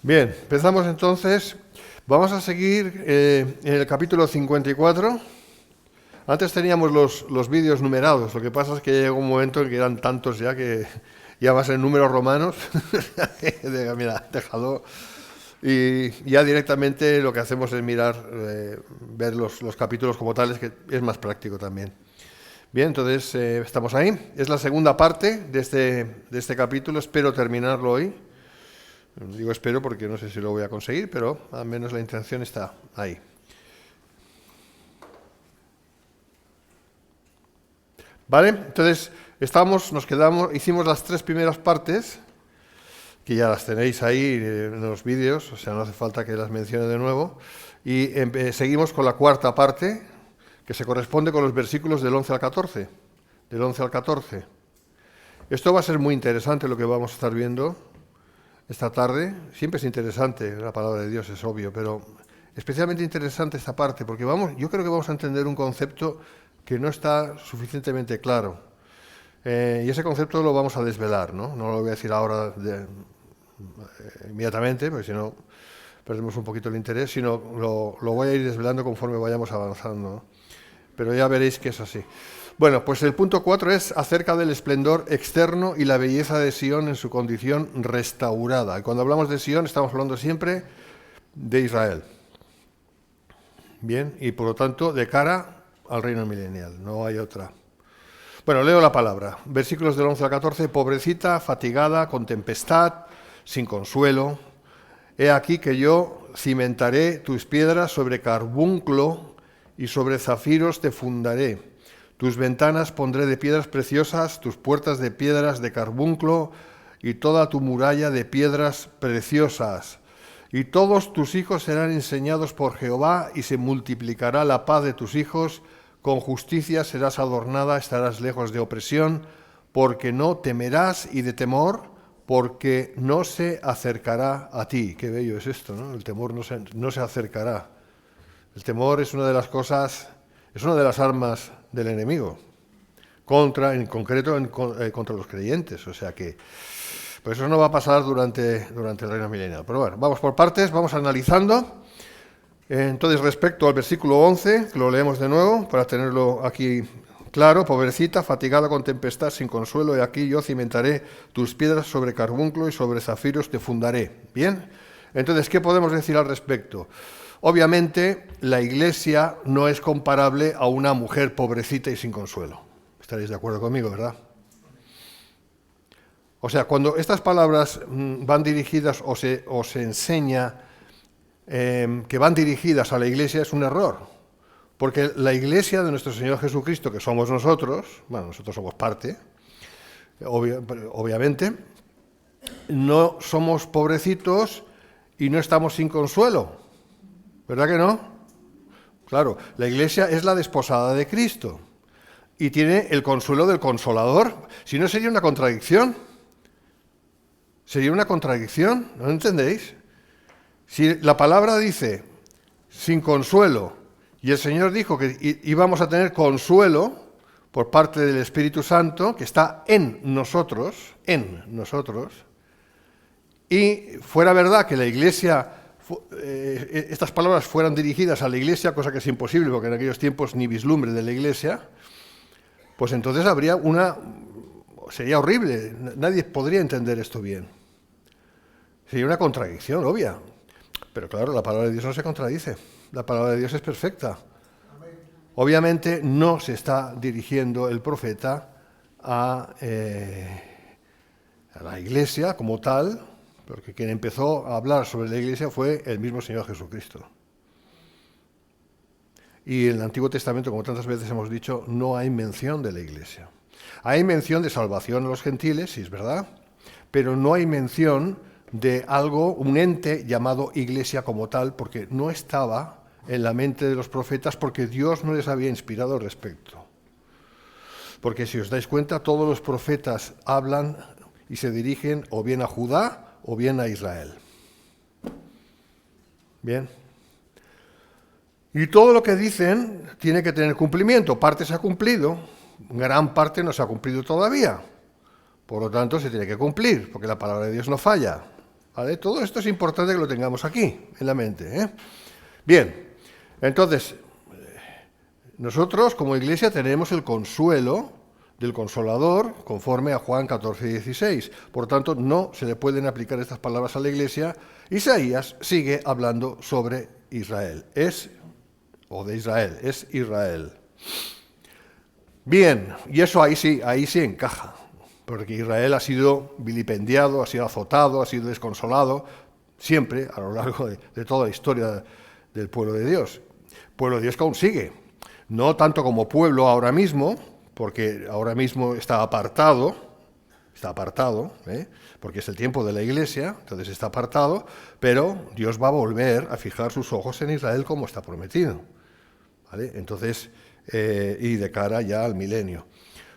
Bien, empezamos entonces. Vamos a seguir en el capítulo 54. Antes teníamos los vídeos numerados, lo que pasa es que llegó un momento en que eran tantos ya que ya vas en números romanos. Mira, déjalo. Y ya directamente lo que hacemos es mirar, ver los capítulos como tales, que es más práctico también. Bien, entonces estamos ahí. Es la segunda parte de este capítulo. Espero terminarlo hoy. Digo espero porque no sé si lo voy a conseguir, pero al menos la intención está ahí. ¿Vale? Entonces, nos quedamos, hicimos las tres primeras partes, que ya las tenéis ahí en los vídeos, o sea, no hace falta que las mencione de nuevo, y seguimos con la cuarta parte, que se corresponde con los versículos del 11 al 14. Del 11 al 14. Esto va a ser muy interesante lo que vamos a estar viendo esta tarde. Siempre es interesante la palabra de Dios, es obvio, pero especialmente interesante esta parte, porque yo creo que vamos a entender un concepto que no está suficientemente claro. Y ese concepto lo vamos a desvelar, ¿no? No lo voy a decir ahora inmediatamente, porque si no perdemos un poquito el interés, sino lo voy a ir desvelando conforme vayamos avanzando, ¿no? Pero ya veréis que es así. Bueno, pues el punto 4 es acerca del esplendor externo y la belleza de Sion en su condición restaurada. Y cuando hablamos de Sion estamos hablando siempre de Israel. Bien, y por lo tanto de cara al reino milenial, no hay otra. Bueno, leo la palabra. Versículos del 11 al 14. Pobrecita, fatigada, con tempestad, sin consuelo. He aquí que yo cimentaré tus piedras sobre carbunclo y sobre zafiros te fundaré. Tus ventanas pondré de piedras preciosas, tus puertas de piedras de carbunclo y toda tu muralla de piedras preciosas. Y todos tus hijos serán enseñados por Jehová y se multiplicará la paz de tus hijos. Con justicia serás adornada, estarás lejos de opresión, porque no temerás y de temor, porque no se acercará a ti. Qué bello es esto, ¿no? El temor no se acercará. El temor es una de las cosas, es una de las armas del enemigo, en concreto contra los creyentes. O sea que, pues eso no va a pasar durante el reino milenial. Pero bueno, vamos por partes, vamos analizando. Entonces, respecto al versículo 11, que lo leemos de nuevo para tenerlo aquí claro. Pobrecita, fatigada con tempestad, sin consuelo, y aquí yo cimentaré tus piedras sobre carbunclo y sobre zafiros te fundaré. Bien, entonces, ¿qué podemos decir al respecto? Obviamente, la Iglesia no es comparable a una mujer pobrecita y sin consuelo. Estaréis de acuerdo conmigo, ¿verdad? O sea, cuando estas palabras van dirigidas o se enseña que van dirigidas a la Iglesia, es un error. Porque la Iglesia de nuestro Señor Jesucristo, que somos nosotros, bueno, nosotros somos parte, obviamente, no somos pobrecitos y no estamos sin consuelo. ¿Verdad que no? Claro, la Iglesia es la desposada de Cristo y tiene el consuelo del Consolador. Si no, sería una contradicción. Sería una contradicción, ¿no entendéis? Si la palabra dice sin consuelo y el Señor dijo que íbamos a tener consuelo por parte del Espíritu Santo que está en nosotros, y fuera verdad que la Iglesia, estas palabras fueran dirigidas a la Iglesia, cosa que es imposible porque en aquellos tiempos ni vislumbre de la Iglesia, pues entonces sería horrible, nadie podría entender esto bien. Sería una contradicción obvia. Pero claro, la palabra de Dios no se contradice. La palabra de Dios es perfecta. Obviamente no se está dirigiendo el profeta a la Iglesia como tal, porque quien empezó a hablar sobre la Iglesia fue el mismo Señor Jesucristo. Y en el Antiguo Testamento, como tantas veces hemos dicho, no hay mención de la Iglesia. Hay mención de salvación a los gentiles, sí es verdad, pero no hay mención de un ente llamado Iglesia como tal, porque no estaba en la mente de los profetas, porque Dios no les había inspirado al respecto. Porque si os dais cuenta, todos los profetas hablan y se dirigen o bien a Judá o bien a Israel. Bien. Y todo lo que dicen tiene que tener cumplimiento. Parte se ha cumplido, gran parte no se ha cumplido todavía. Por lo tanto, se tiene que cumplir, porque la palabra de Dios no falla. ¿vale? Todo esto es importante que lo tengamos aquí, en la mente, ¿eh? Bien, entonces, nosotros como Iglesia tenemos el consuelo del Consolador, conforme a Juan 14:16. Por tanto, no se le pueden aplicar estas palabras a la Iglesia. Isaías sigue hablando sobre Israel. Es Israel. Bien, y eso ahí sí encaja, porque Israel ha sido vilipendiado, ha sido azotado, ha sido desconsolado, siempre a lo largo de toda la historia del pueblo de Dios. El pueblo de Dios que aún sigue, no tanto como pueblo ahora mismo, porque ahora mismo está apartado, porque es el tiempo de la Iglesia, entonces está apartado, pero Dios va a volver a fijar sus ojos en Israel como está prometido, ¿vale? Entonces, y de cara ya al milenio.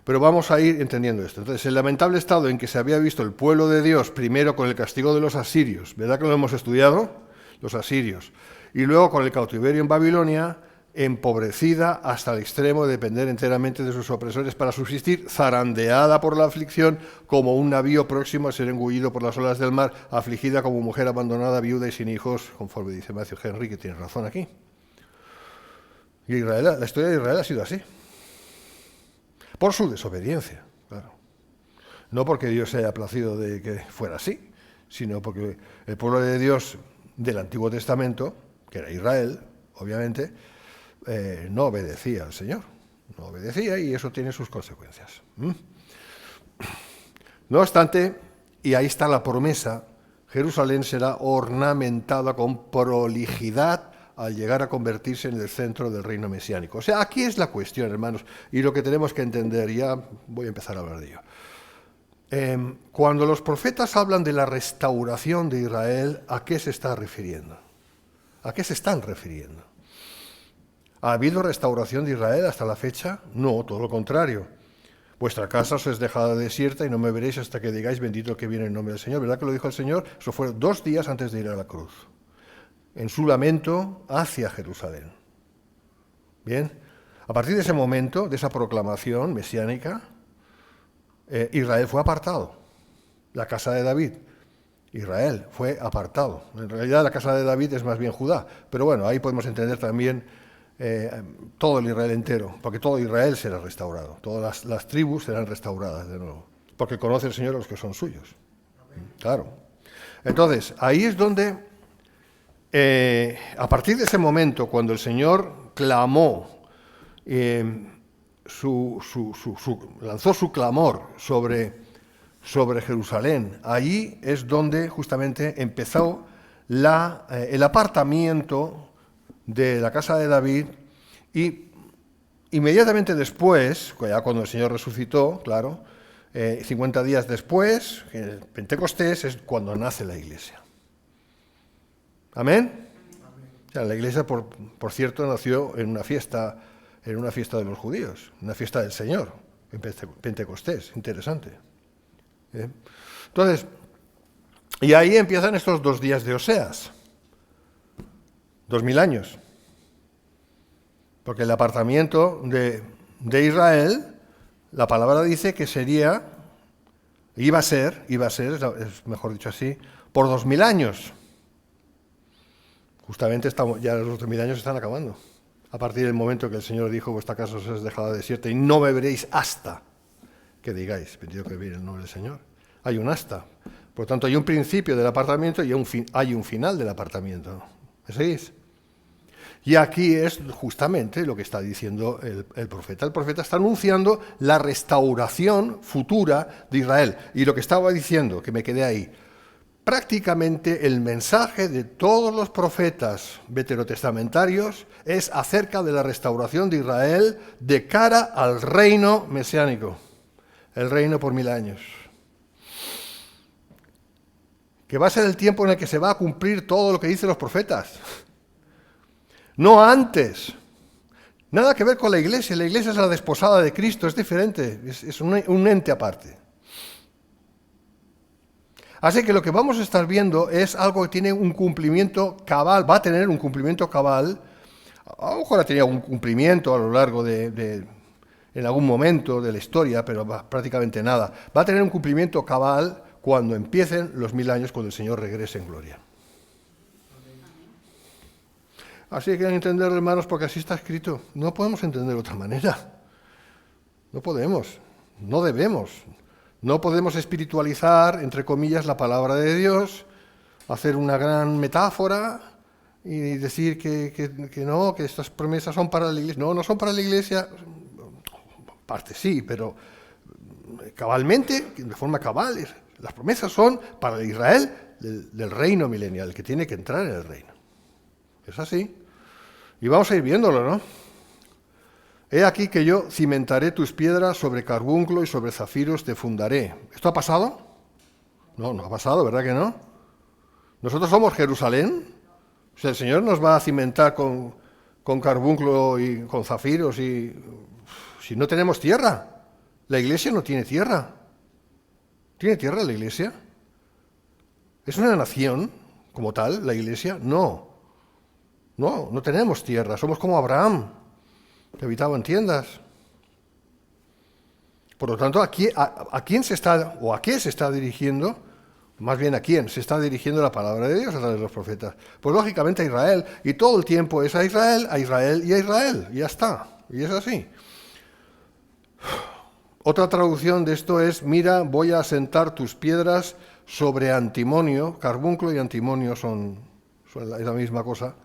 Pero vamos a ir entendiendo esto. Entonces, el lamentable estado en que se había visto el pueblo de Dios, primero con el castigo de los asirios, ¿verdad que lo hemos estudiado? Los asirios. Y luego con el cautiverio en Babilonia, empobrecida hasta el extremo de depender enteramente de sus opresores para subsistir, zarandeada por la aflicción, como un navío próximo a ser engullido por las olas del mar, afligida como mujer abandonada, viuda y sin hijos, conforme dice Matthew Henry, que tiene razón aquí. Y Israel, la historia de Israel ha sido así, por su desobediencia, claro. No porque Dios se haya placido de que fuera así, sino porque el pueblo de Dios del Antiguo Testamento, que era Israel, obviamente, no obedecía al Señor. No obedecía y eso tiene sus consecuencias. No obstante, y ahí está la promesa, Jerusalén será ornamentada con prolijidad al llegar a convertirse en el centro del reino mesiánico. O sea, aquí es la cuestión, hermanos, y lo que tenemos que entender, ya voy a empezar a hablar de ello. Cuando los profetas hablan de la restauración de Israel, ¿a qué se está refiriendo? ¿A qué se están refiriendo? ¿Ha habido restauración de Israel hasta la fecha? No, todo lo contrario. Vuestra casa os es dejada desierta y no me veréis hasta que digáis bendito el que viene en nombre del Señor. ¿Verdad que lo dijo el Señor? Eso fue 2 días antes de ir a la cruz, en su lamento hacia Jerusalén. Bien, a partir de ese momento, de esa proclamación mesiánica, Israel fue apartado. La casa de David, Israel fue apartado. En realidad la casa de David es más bien Judá, pero bueno, ahí podemos entender también todo el Israel entero, porque todo Israel será restaurado, todas las tribus serán restauradas de nuevo, porque conoce el Señor a los que son suyos. Claro. Entonces, ahí es donde, a partir de ese momento, cuando el Señor clamó, lanzó su clamor sobre Jerusalén, allí es donde justamente empezó el apartamiento de la casa de David, y inmediatamente después, ya cuando el Señor resucitó, claro, 50 días después, el Pentecostés, es cuando nace la Iglesia. ¿Amén? O sea, la Iglesia, por cierto, nació en una fiesta de los judíos, una fiesta del Señor, en Pentecostés, interesante. Entonces, y ahí empiezan estos 2 días de Oseas. 2000 años. Porque el apartamiento de Israel, la palabra dice que iba a ser, es mejor dicho así, por 2000 años. Justamente ya los 2000 años están acabando. A partir del momento que el Señor dijo, vuestra casa os es dejada desierta y no me veréis hasta que digáis, bendito que viene el nombre del Señor. Hay un hasta. Por lo tanto, hay un principio del apartamiento y hay un final del apartamiento. ¿Me seguís? Y aquí es justamente lo que está diciendo el profeta. El profeta está anunciando la restauración futura de Israel. Y lo que estaba diciendo, que me quedé ahí, prácticamente el mensaje de todos los profetas veterotestamentarios es acerca de la restauración de Israel de cara al reino mesiánico, el reino por 1000 años. Que va a ser el tiempo en el que se va a cumplir todo lo que dicen los profetas. No antes. Nada que ver con la Iglesia. La Iglesia es la desposada de Cristo, es diferente, es un ente aparte. Así que lo que vamos a estar viendo es algo que tiene un cumplimiento cabal, va a tener un cumplimiento cabal. A lo mejor ha tenido un cumplimiento a lo largo en algún momento de la historia, pero prácticamente nada. Va a tener un cumplimiento cabal cuando empiecen los 1000 años, cuando el Señor regrese en gloria. Así que hay que entenderlo, hermanos, porque así está escrito. No podemos entender de otra manera. No podemos, no debemos. No podemos espiritualizar, entre comillas, la palabra de Dios, hacer una gran metáfora y decir que no, que estas promesas son para la iglesia. No, no son para la iglesia. Parte sí, pero cabalmente, de forma cabal, las promesas son para el Israel del reino milenial, el que tiene que entrar en el reino. Es así. Y vamos a ir viéndolo, ¿no? He aquí que yo cimentaré tus piedras, sobre carbunclo y sobre zafiros te fundaré. ¿Esto ha pasado? No, no ha pasado, ¿verdad que no? Nosotros somos Jerusalén. O sea, el Señor nos va a cimentar con carbunclo y con zafiros y si no tenemos tierra. La iglesia no tiene tierra. ¿Tiene tierra la iglesia? ¿Es una nación como tal la iglesia? No. No tenemos tierra. Somos como Abraham, que habitaba en tiendas. Por lo tanto, ¿a quién se está, o a qué se está dirigiendo? Más bien, ¿a quién se está dirigiendo la palabra de Dios a través de los profetas? Pues lógicamente a Israel. Y todo el tiempo es a Israel y a Israel. Y ya está. Y es así. Otra traducción de esto es: mira, voy a asentar tus piedras sobre antimonio. Carbunclo y antimonio es la misma cosa.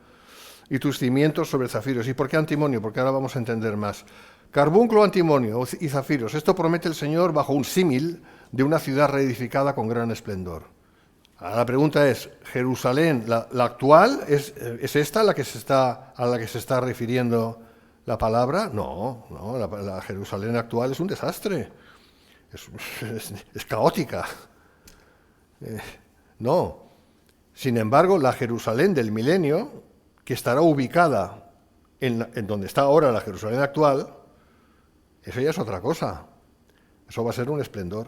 Y tus cimientos sobre zafiros. ¿Y por qué antimonio? Porque ahora vamos a entender más. Carbunclo, antimonio y zafiros. Esto promete el Señor bajo un símil de una ciudad reedificada con gran esplendor. Ahora la pregunta es: ¿Jerusalén, la actual, es esta a la que se está refiriendo la palabra? No, la Jerusalén actual es un desastre. Es caótica. No. Sin embargo, la Jerusalén del milenio, que estará ubicada en donde está ahora la Jerusalén actual, eso ya es otra cosa. Eso va a ser un esplendor.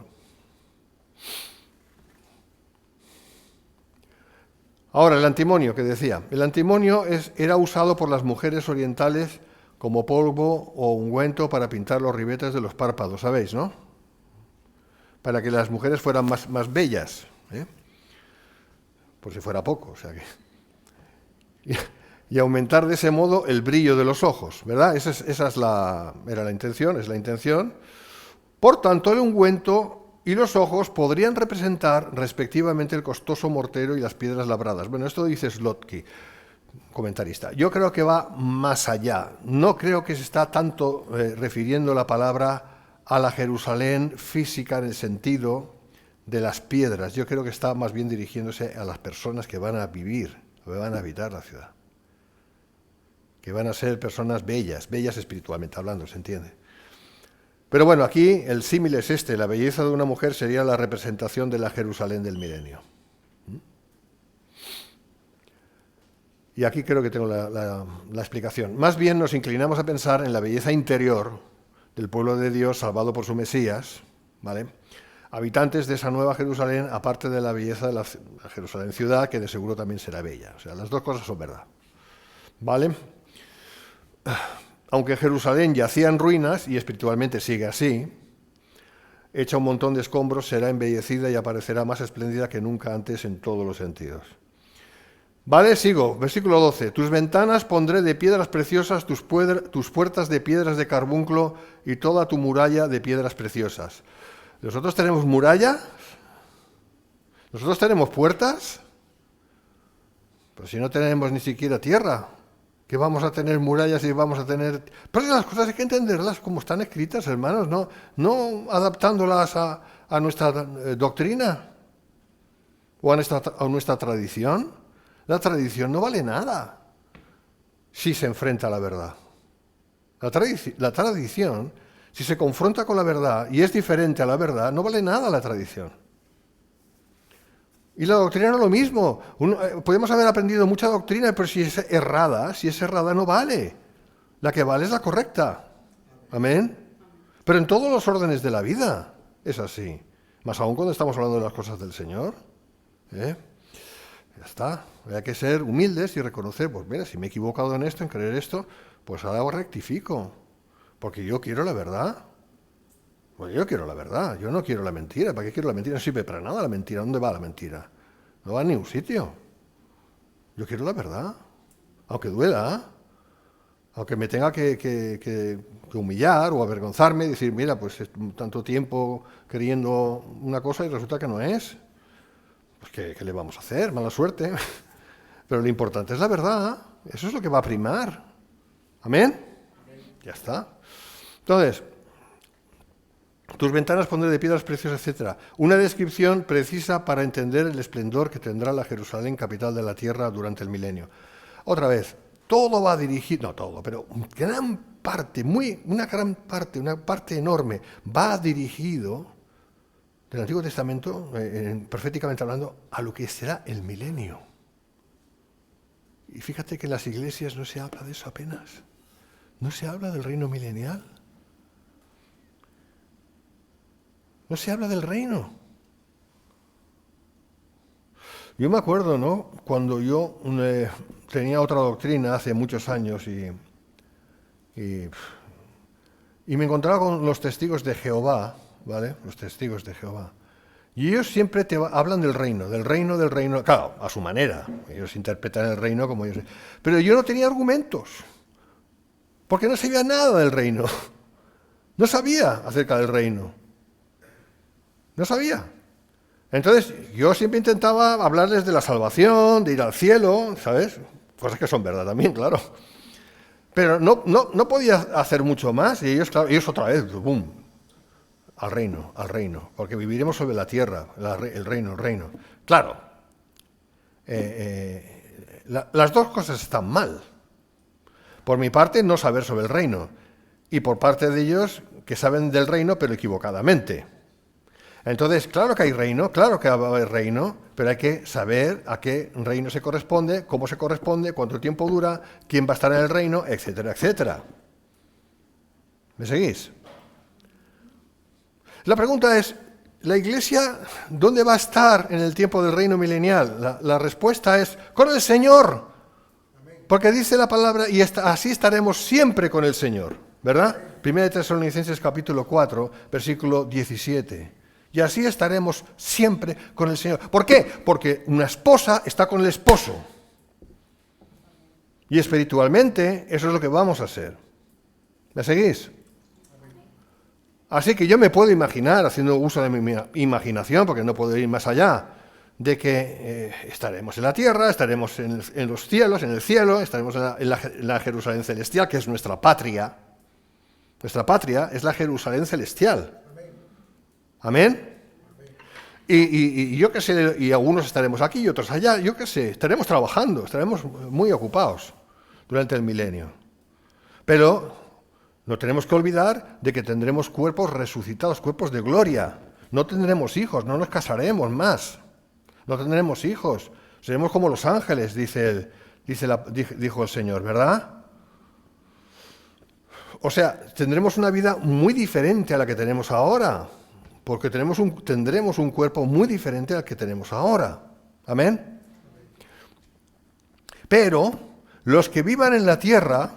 Ahora, el antimonio que decía. El antimonio era usado por las mujeres orientales como polvo o ungüento para pintar los ribetes de los párpados, ¿sabéis, no? Para que las mujeres fueran más bellas, ¿eh? Por si fuera poco, o sea que... Y aumentar de ese modo el brillo de los ojos, ¿verdad? Esa era la intención, es la intención. Por tanto, el ungüento y los ojos podrían representar respectivamente el costoso mortero y las piedras labradas. Bueno, esto dice Slotky, comentarista. Yo creo que va más allá. No creo que se está tanto refiriendo la palabra a la Jerusalén física en el sentido de las piedras. Yo creo que está más bien dirigiéndose a las personas que van a vivir, que van a habitar la ciudad. Que van a ser personas bellas espiritualmente hablando, ¿se entiende? Pero bueno, aquí el símil es este: la belleza de una mujer sería la representación de la Jerusalén del milenio. Y aquí creo que tengo la explicación. Más bien nos inclinamos a pensar en la belleza interior del pueblo de Dios salvado por su Mesías, ¿vale? Habitantes de esa nueva Jerusalén, aparte de la belleza de la Jerusalén ciudad, que de seguro también será bella. O sea, las dos cosas son verdad, ¿vale? Aunque Jerusalén yacía en ruinas, y espiritualmente sigue así, hecha un montón de escombros, será embellecida y aparecerá más espléndida que nunca antes en todos los sentidos. Vale, sigo. Versículo 12. Tus ventanas pondré de piedras preciosas, tus puertas de piedras de carbunclo y toda tu muralla de piedras preciosas. ¿Nosotros tenemos muralla? ¿Nosotros tenemos puertas? Pero si no tenemos ni siquiera tierra, que vamos a tener murallas y vamos a tener... Pero las cosas hay que entenderlas como están escritas, hermanos, no adaptándolas a nuestra doctrina o a nuestra tradición. La tradición no vale nada si se enfrenta a la verdad. La tradición, si se confronta con la verdad y es diferente a la verdad, no vale nada la tradición. Y la doctrina no es lo mismo. Podemos haber aprendido mucha doctrina, pero si es errada no vale. La que vale es la correcta. Amén. Pero en todos los órdenes de la vida es así. Más aún cuando estamos hablando de las cosas del Señor. Ya está. Hay que ser humildes y reconocer, pues mira, si me he equivocado en esto, en creer esto, pues ahora rectifico. Porque yo quiero la verdad. Pues yo quiero la verdad, yo no quiero la mentira. ¿Para qué quiero la mentira? No sirve para nada la mentira. ¿Dónde va la mentira? No va a ningún sitio. Yo quiero la verdad, aunque duela, aunque me tenga que humillar o avergonzarme y decir, mira, pues tanto tiempo queriendo una cosa y resulta que no es. Pues ¿qué le vamos a hacer? Mala suerte. Pero lo importante es la verdad. Eso es lo que va a primar. ¿Amén? Ya está. Entonces, tus ventanas pondré de piedras preciosas, etc. Una descripción precisa para entender el esplendor que tendrá la Jerusalén, capital de la tierra, durante el milenio. Otra vez, todo va dirigido, no todo, pero una parte enorme, va dirigido del Antiguo Testamento, proféticamente hablando, a lo que será el milenio. Y fíjate que en las iglesias no se habla de eso apenas. No se habla del reino milenial. No se habla del reino. Yo me acuerdo, ¿no? Cuando yo tenía otra doctrina hace muchos años y me encontraba con los testigos de Jehová, ¿vale? Los testigos de Jehová. Y ellos siempre hablan del reino, claro, a su manera. Ellos interpretan el reino como ellos. Pero yo no tenía argumentos, porque no sabía nada del reino. No sabía acerca del reino. No sabía. Entonces, yo siempre intentaba hablarles de la salvación, de ir al cielo, ¿sabes? Cosas que son verdad también, claro. Pero no podía hacer mucho más. Y ellos, claro, otra vez, ¡bum! Al reino. Porque viviremos sobre la tierra, el reino. Claro, las dos cosas están mal. Por mi parte, no saber sobre el reino. Y por parte de ellos, que saben del reino, pero equivocadamente. Entonces, claro que hay reino, claro que va a haber reino, pero hay que saber a qué reino se corresponde, cómo se corresponde, cuánto tiempo dura, quién va a estar en el reino, etcétera, etcétera. ¿Me seguís? La pregunta es, ¿la Iglesia dónde va a estar en el tiempo del reino milenial? La respuesta es, con el Señor. Porque dice la palabra, y así estaremos siempre con el Señor, ¿verdad? 1 Tesalonicenses capítulo 4, versículo 17. Y así estaremos siempre con el Señor. ¿Por qué? Porque una esposa está con el esposo. Y espiritualmente eso es lo que vamos a hacer. ¿Me seguís? Así que yo me puedo imaginar, haciendo uso de mi imaginación, porque no puedo ir más allá, de que estaremos en la tierra, estaremos en los cielos, en el cielo, estaremos en la Jerusalén celestial, que es nuestra patria. Nuestra patria es la Jerusalén celestial. ¿Amén? Y yo qué sé, y algunos estaremos aquí y otros allá, yo qué sé, estaremos trabajando, estaremos muy ocupados durante el milenio. Pero no tenemos que olvidar de que tendremos cuerpos resucitados, cuerpos de gloria. No tendremos hijos, no nos casaremos más. No tendremos hijos. Seremos como los ángeles, dijo el Señor, ¿verdad? O sea, tendremos una vida muy diferente a la que tenemos ahora. Porque tendremos un cuerpo muy diferente al que tenemos ahora. ¿Amén? Pero los que vivan en la tierra,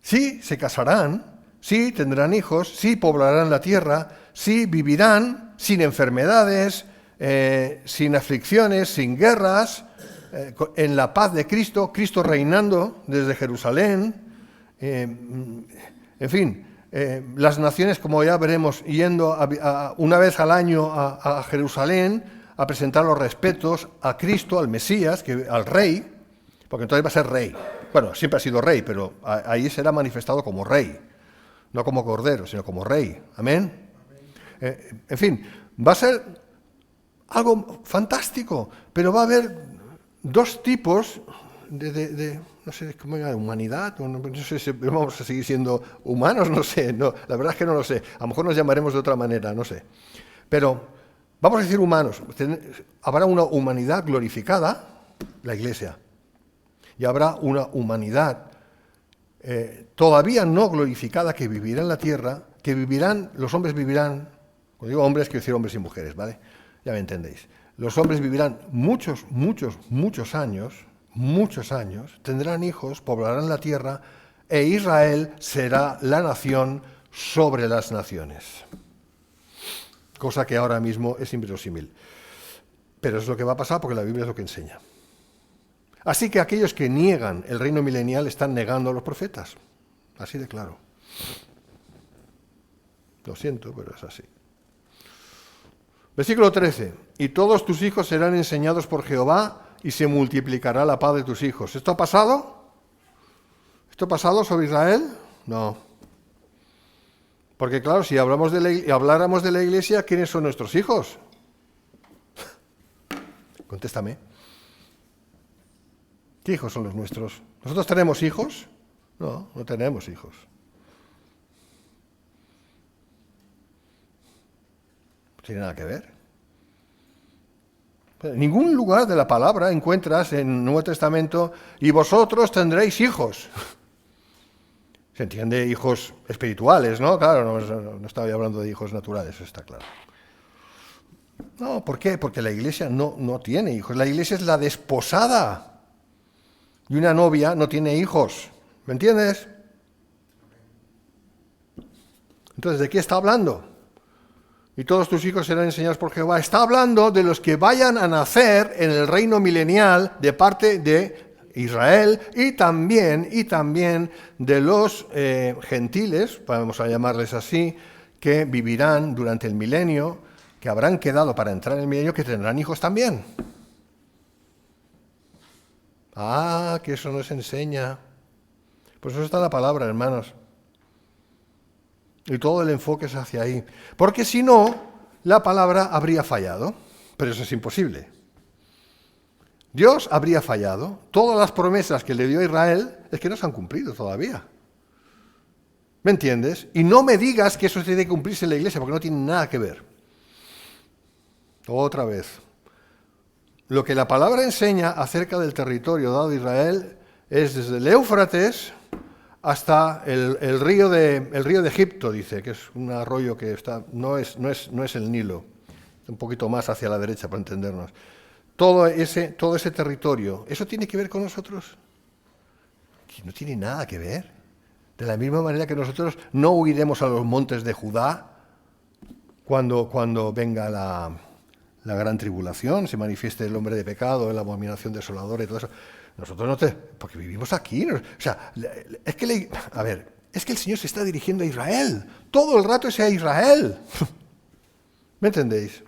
sí se casarán, sí tendrán hijos, sí poblarán la tierra, sí vivirán sin enfermedades, sin aflicciones, sin guerras, en la paz de Cristo, Cristo reinando desde Jerusalén, en fin. Las naciones, como ya veremos, yendo una vez al año a Jerusalén a presentar los respetos a Cristo, al Mesías, al Rey, porque entonces va a ser Rey. Bueno, siempre ha sido Rey, pero ahí será manifestado como Rey, no como Cordero, sino como Rey. ¿Amén? En fin, va a ser algo fantástico, pero va a haber dos tipos no sé cómo era, humanidad, no sé si vamos a seguir siendo humanos, no sé, no, la verdad es que no lo sé, a lo mejor nos llamaremos de otra manera, no sé, pero vamos a decir humanos, habrá una humanidad glorificada, la Iglesia, y habrá una humanidad todavía no glorificada que vivirá en la tierra, los hombres vivirán, cuando digo hombres quiero decir hombres y mujeres, ¿vale? Ya me entendéis, los hombres vivirán muchos años, tendrán hijos, poblarán la tierra, e Israel será la nación sobre las naciones. Cosa que ahora mismo es inverosímil. Pero es lo que va a pasar porque la Biblia es lo que enseña. Así que aquellos que niegan el reino milenial están negando a los profetas. Así de claro. Lo siento, pero es así. Versículo 13. Y todos tus hijos serán enseñados por Jehová y se multiplicará la paz de tus hijos. ¿Esto ha pasado? ¿Esto ha pasado sobre Israel? No. Porque claro, si habláramos de la iglesia, ¿quiénes son nuestros hijos? Contéstame. ¿Qué hijos son los nuestros? ¿Nosotros tenemos hijos? No, no tenemos hijos. No tiene nada que ver. En ningún lugar de la palabra encuentras en el Nuevo Testamento y vosotros tendréis hijos. Se entiende hijos espirituales, ¿no? Claro, no estaba hablando de hijos naturales, eso está claro. No, ¿por qué? Porque la iglesia no tiene hijos. La iglesia es la desposada. Y una novia no tiene hijos. ¿Me entiendes? Entonces, ¿de qué está hablando? Y todos tus hijos serán enseñados por Jehová. Está hablando de los que vayan a nacer en el reino milenial de parte de Israel y también de los gentiles, vamos a llamarles así, que vivirán durante el milenio, que habrán quedado para entrar en el milenio, que tendrán hijos también. Ah, que eso nos enseña. Pues eso está en la palabra, hermanos. Y todo el enfoque es hacia ahí. Porque si no, la palabra habría fallado. Pero eso es imposible. Dios habría fallado. Todas las promesas que le dio a Israel es que no se han cumplido todavía. ¿Me entiendes? Y no me digas que eso tiene que cumplirse en la iglesia, porque no tiene nada que ver. Otra vez. Lo que la palabra enseña acerca del territorio dado a Israel es desde el Éufrates hasta el río de Egipto, dice, que es un arroyo que no es el Nilo, un poquito más hacia la derecha para entendernos. Todo ese territorio, ¿eso tiene que ver con nosotros? Que no tiene nada que ver. De la misma manera que nosotros no huiremos a los montes de Judá cuando venga la gran tribulación, se manifieste el hombre de pecado, la abominación desoladora y todo eso. Nosotros porque vivimos aquí. O sea, es que el Señor se está dirigiendo a Israel. Todo el rato es a Israel. ¿Me entendéis?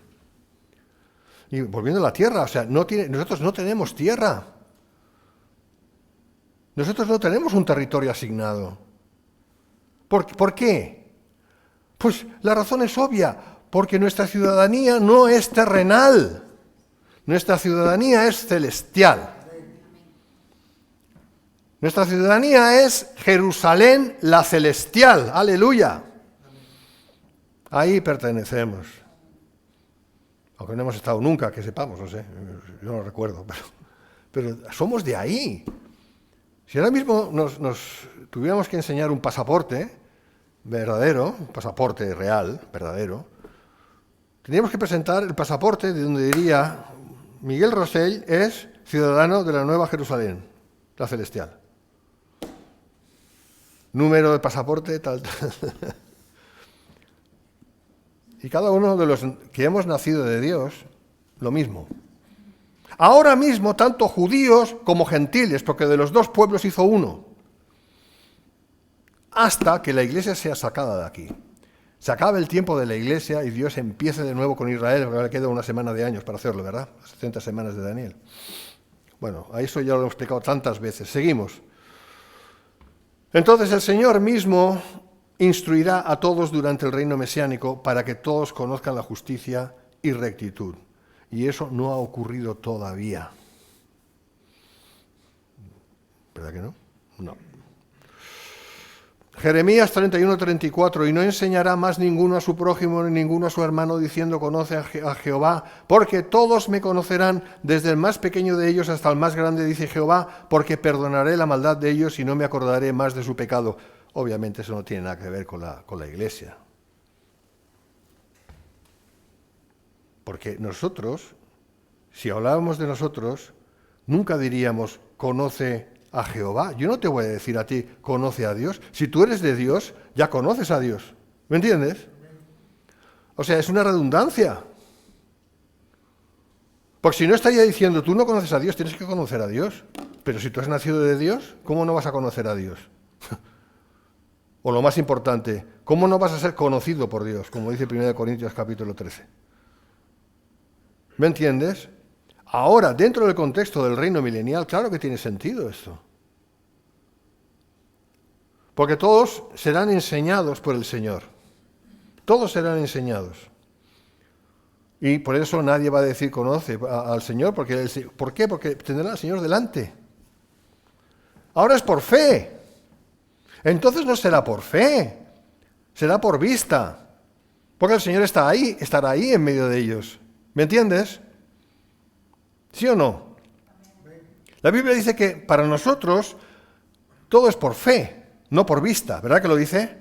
Y volviendo a la tierra, o sea, nosotros no tenemos tierra. Nosotros no tenemos un territorio asignado. ¿Por qué? Pues la razón es obvia, porque nuestra ciudadanía no es terrenal. Nuestra ciudadanía es celestial. Nuestra ciudadanía es Jerusalén la celestial. ¡Aleluya! Ahí pertenecemos. Aunque no hemos estado nunca, que sepamos, no sé, yo no recuerdo, pero somos de ahí. Si ahora mismo nos tuviéramos que enseñar un pasaporte verdadero, un pasaporte real, verdadero, tendríamos que presentar el pasaporte de donde diría Miguel Rosell es ciudadano de la Nueva Jerusalén, la celestial. Número de pasaporte, tal. Y cada uno de los que hemos nacido de Dios, lo mismo. Ahora mismo, tanto judíos como gentiles, porque de los dos pueblos hizo uno, hasta que la iglesia sea sacada de aquí. Se acabe el tiempo de la iglesia y Dios empiece de nuevo con Israel, porque ahora queda una semana de años para hacerlo, ¿verdad? Las 70 semanas de Daniel. Bueno, a eso ya lo he explicado tantas veces. Seguimos. Entonces el Señor mismo instruirá a todos durante el reino mesiánico para que todos conozcan la justicia y rectitud. Y eso no ha ocurrido todavía. ¿Verdad que no? No. Jeremías 31-34, y no enseñará más ninguno a su prójimo ni ninguno a su hermano diciendo conoce a Jehová, porque todos me conocerán, desde el más pequeño de ellos hasta el más grande, dice Jehová, porque perdonaré la maldad de ellos y no me acordaré más de su pecado. Obviamente eso no tiene nada que ver con la iglesia. Porque nosotros, si hablábamos de nosotros, nunca diríamos conoce a Jehová. Yo no te voy a decir a ti, conoce a Dios. Si tú eres de Dios, ya conoces a Dios. ¿Me entiendes? O sea, es una redundancia. Porque si no estaría diciendo, tú no conoces a Dios, tienes que conocer a Dios. Pero si tú has nacido de Dios, ¿cómo no vas a conocer a Dios? O lo más importante, ¿cómo no vas a ser conocido por Dios? Como dice 1 Corintios capítulo 13. ¿Me entiendes? Ahora, dentro del contexto del reino milenial, claro que tiene sentido esto. Porque todos serán enseñados por el Señor. Todos serán enseñados. Y por eso nadie va a decir conoce al Señor. ¿Por qué? Porque tendrán al Señor delante. Ahora es por fe. Entonces no será por fe, será por vista. Porque el Señor está ahí, estará ahí en medio de ellos. ¿Me entiendes? ¿Sí o no? La Biblia dice que para nosotros todo es por fe, no por vista. ¿Verdad que lo dice?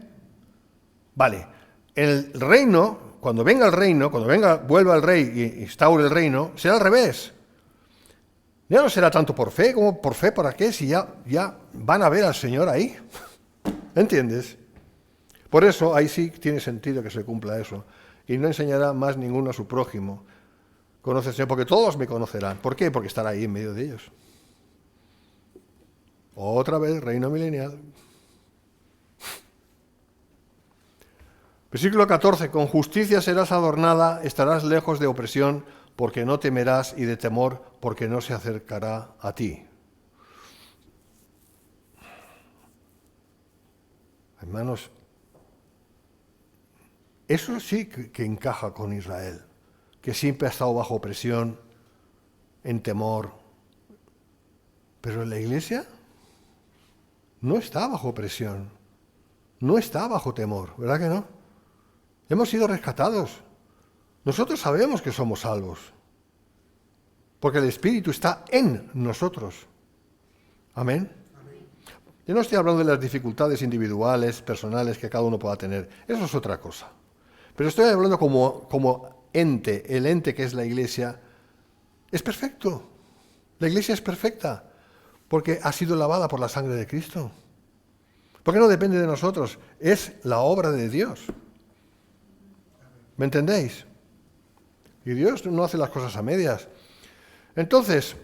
Vale. El reino, cuando venga el reino, vuelva el rey y instaure el reino, será al revés. Ya no será tanto por fe como por fe, ¿para qué? Si ya van a ver al Señor ahí. ¿Entiendes? Por eso ahí sí tiene sentido que se cumpla eso. Y no enseñará más ninguno a su prójimo. Conoce al Señor, porque todos me conocerán. ¿Por qué? Porque estará ahí en medio de ellos. Otra vez, reino milenial. Versículo 14. Con justicia serás adornada, estarás lejos de opresión, porque no temerás, y de temor, porque no se acercará a ti. Hermanos, eso sí que encaja con Israel, que siempre ha estado bajo opresión, en temor. Pero la Iglesia no está bajo opresión, no está bajo temor, ¿verdad que no? Hemos sido rescatados. Nosotros sabemos que somos salvos, porque el Espíritu está en nosotros. Amén. Yo no estoy hablando de las dificultades individuales, personales que cada uno pueda tener. Eso es otra cosa. Pero estoy hablando como ente. El ente que es la Iglesia es perfecto. La Iglesia es perfecta porque ha sido lavada por la sangre de Cristo. Porque no depende de nosotros. Es la obra de Dios. ¿Me entendéis? Y Dios no hace las cosas a medias. Entonces,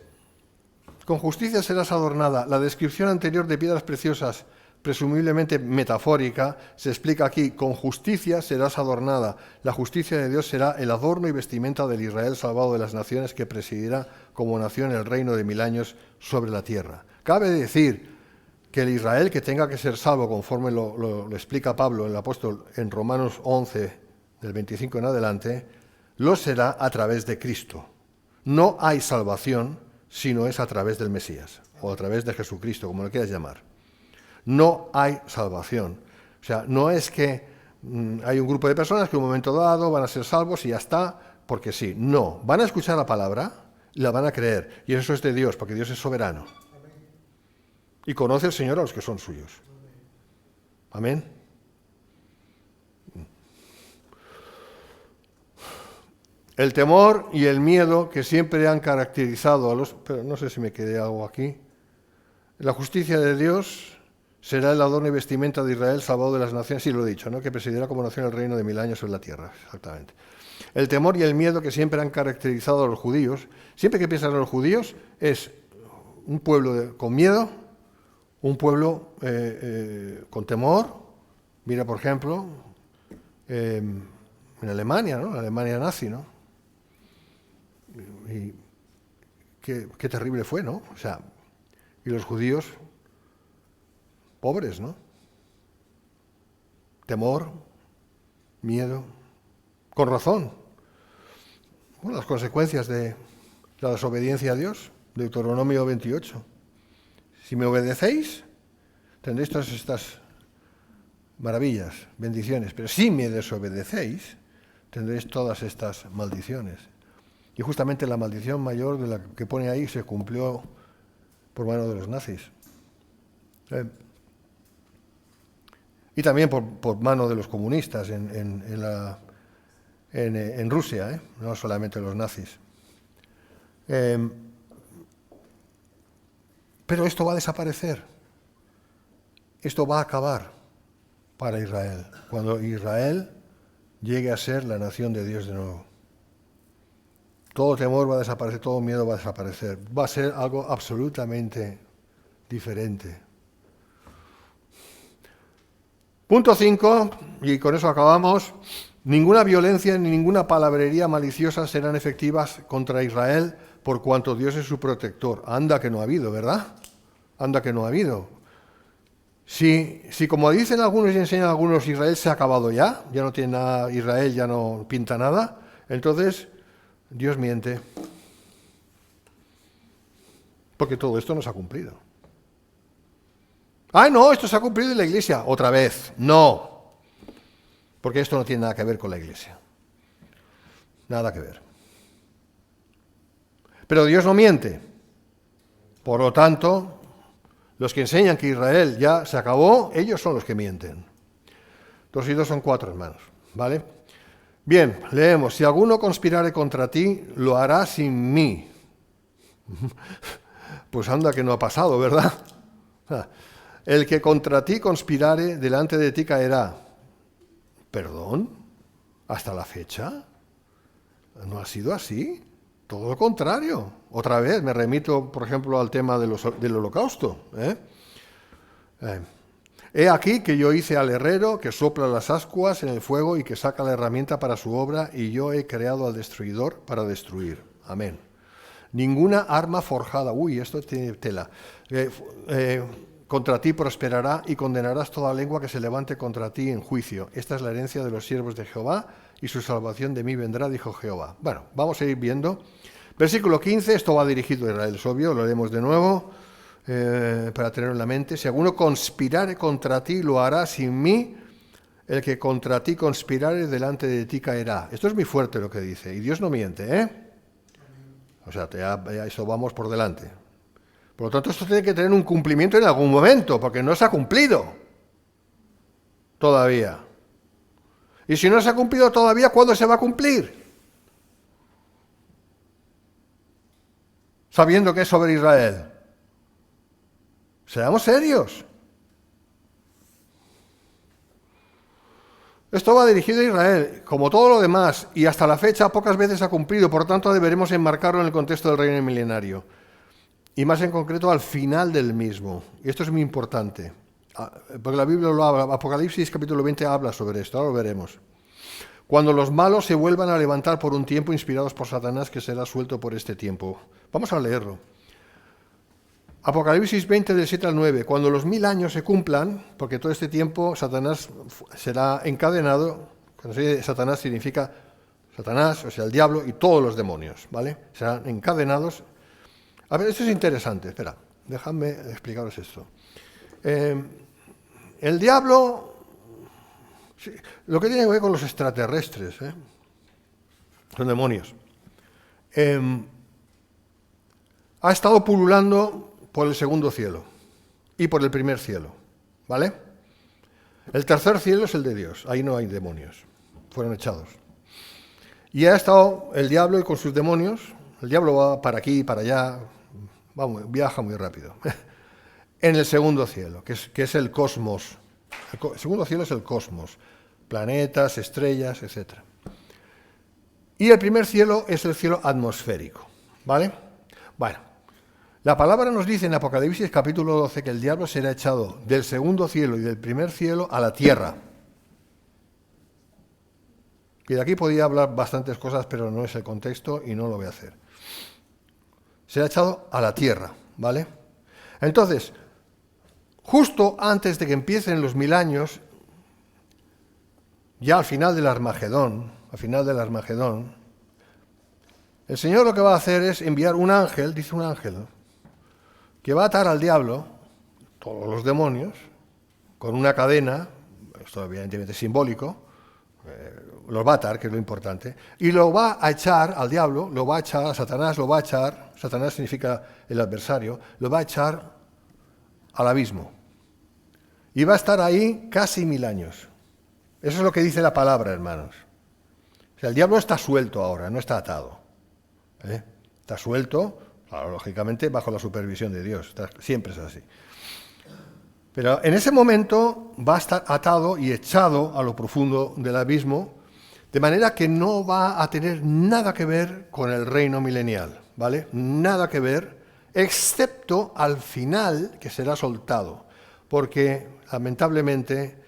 con justicia serás adornada. La descripción anterior de piedras preciosas, presumiblemente metafórica, se explica aquí. Con justicia serás adornada. La justicia de Dios será el adorno y vestimenta del Israel salvado de las naciones que presidirá como nación el reino de 1000 años sobre la tierra. Cabe decir que el Israel que tenga que ser salvo, conforme lo explica Pablo, el apóstol, en Romanos 11, del 25 en adelante, lo será a través de Cristo. No hay salvación sino es a través del Mesías, o a través de Jesucristo, como lo quieras llamar. No hay salvación. O sea, no es que hay un grupo de personas que en un momento dado van a ser salvos y ya está, porque sí. No, van a escuchar la palabra y la van a creer. Y eso es de Dios, porque Dios es soberano. Y conoce el Señor a los que son suyos. Amén. El temor y el miedo que siempre han caracterizado a los... Pero no sé si me quedé algo aquí. La justicia de Dios será el adorno y vestimenta de Israel, salvado de las naciones. Sí, lo he dicho, ¿no? Que presidirá como nación el reino de 1000 años sobre la tierra. Exactamente. El temor y el miedo que siempre han caracterizado a los judíos. Siempre que piensan en los judíos es un pueblo con miedo, un pueblo con temor. Mira, por ejemplo, en Alemania, ¿no? La Alemania nazi, ¿no? Y qué terrible fue, ¿no? O sea, y los judíos pobres, ¿no? Temor, miedo, con razón. Bueno, las consecuencias de la desobediencia a Dios, Deuteronomio 28. Si me obedecéis, tendréis todas estas maravillas, bendiciones, pero si me desobedecéis, tendréis todas estas maldiciones. Y justamente la maldición mayor de la que pone ahí se cumplió por mano de los nazis. Y también por mano de los comunistas en Rusia, no solamente los nazis. Pero esto va a desaparecer. Esto va a acabar para Israel, cuando Israel llegue a ser la nación de Dios de nuevo. Todo temor va a desaparecer, todo miedo va a desaparecer. Va a ser algo absolutamente diferente. Punto 5, y con eso acabamos. Ninguna violencia ni ninguna palabrería maliciosa serán efectivas contra Israel por cuanto Dios es su protector. Anda que no ha habido, ¿verdad? Anda que no ha habido. Si como dicen algunos y enseñan algunos, Israel se ha acabado ya no tiene nada, Israel ya no pinta nada, entonces Dios miente. Porque todo esto no se ha cumplido. ¡Ay, no! Esto se ha cumplido en la iglesia. Otra vez. No. Porque esto no tiene nada que ver con la iglesia. Nada que ver. Pero Dios no miente. Por lo tanto, los que enseñan que Israel ya se acabó, ellos son los que mienten. 2 y 2 son 4, hermanos. ¿Vale? Bien, leemos. Si alguno conspirare contra ti, lo hará sin mí. Pues anda que no ha pasado, ¿verdad? El que contra ti conspirare, delante de ti caerá. ¿Perdón? ¿Hasta la fecha? ¿No ha sido así? Todo lo contrario. Otra vez me remito, por ejemplo, al tema del holocausto. He aquí que yo hice al herrero que sopla las ascuas en el fuego y que saca la herramienta para su obra, y yo he creado al destruidor para destruir. Amén. Ninguna arma forjada, esto tiene tela, contra ti prosperará, y condenarás toda lengua que se levante contra ti en juicio. Esta es la herencia de los siervos de Jehová, y su salvación de mí vendrá, dijo Jehová. Bueno, vamos a ir viendo. Versículo 15, esto va dirigido a Israel, es obvio, lo leemos de nuevo, para tenerlo en la mente. Si alguno conspirare contra ti, lo hará sin mí. El que contra ti conspirare, delante de ti caerá. Esto es muy fuerte lo que dice, y Dios no miente, ¿eh? O sea, ya eso vamos por delante. Por lo tanto, esto tiene que tener un cumplimiento en algún momento, porque no se ha cumplido todavía. Y si no se ha cumplido todavía, ¿cuándo se va a cumplir? Sabiendo que es sobre Israel. Seamos serios. Esto va dirigido a Israel, como todo lo demás, y hasta la fecha pocas veces ha cumplido, por tanto deberemos enmarcarlo en el contexto del reino milenario, y más en concreto al final del mismo. Y esto es muy importante, porque la Biblia lo habla, Apocalipsis capítulo 20 habla sobre esto, ahora lo veremos. Cuando los malos se vuelvan a levantar por un tiempo, inspirados por Satanás, que será suelto por este tiempo. Vamos a leerlo. Apocalipsis 20, del 7 al 9. Cuando los 1000 años se cumplan, porque todo este tiempo Satanás será encadenado. Cuando se dice Satanás significa Satanás, o sea, el diablo y todos los demonios, ¿vale? Serán encadenados. A ver, esto es interesante. Espera, dejadme explicaros esto. El diablo, sí, lo que tiene que ver con los extraterrestres, son demonios, ha estado pululando por el segundo cielo y por el primer cielo, ¿vale? El tercer cielo es el de Dios, ahí no hay demonios, fueron echados. Y ha estado el diablo y con sus demonios, el diablo va para aquí y para allá, viaja muy rápido, en el segundo cielo, que es el cosmos. El segundo cielo es el cosmos, planetas, estrellas, etc. Y el primer cielo es el cielo atmosférico, ¿vale? Bueno. La palabra nos dice en Apocalipsis capítulo 12 que el diablo será echado del segundo cielo y del primer cielo a la tierra. Y de aquí podía hablar bastantes cosas, pero no es el contexto y no lo voy a hacer. Será echado a la tierra, ¿vale? Entonces, justo antes de que empiecen los 1000 años, ya al final del Armagedón, el Señor lo que va a hacer es enviar un ángel, dice un ángel, que va a atar al diablo, todos los demonios, con una cadena, esto evidentemente es simbólico, los va a atar, que es lo importante, y lo va a echar al diablo, lo va a echar a Satanás, Satanás significa el adversario, lo va a echar al abismo. Y va a estar ahí casi 1000 años. Eso es lo que dice la palabra, hermanos. O sea, el diablo está suelto ahora, no está atado. Está suelto, Claro, lógicamente bajo la supervisión de Dios, siempre es así. Pero en ese momento va a estar atado y echado a lo profundo del abismo, de manera que no va a tener nada que ver con el reino milenial, ¿vale? Nada que ver, excepto al final, que será soltado, porque lamentablemente,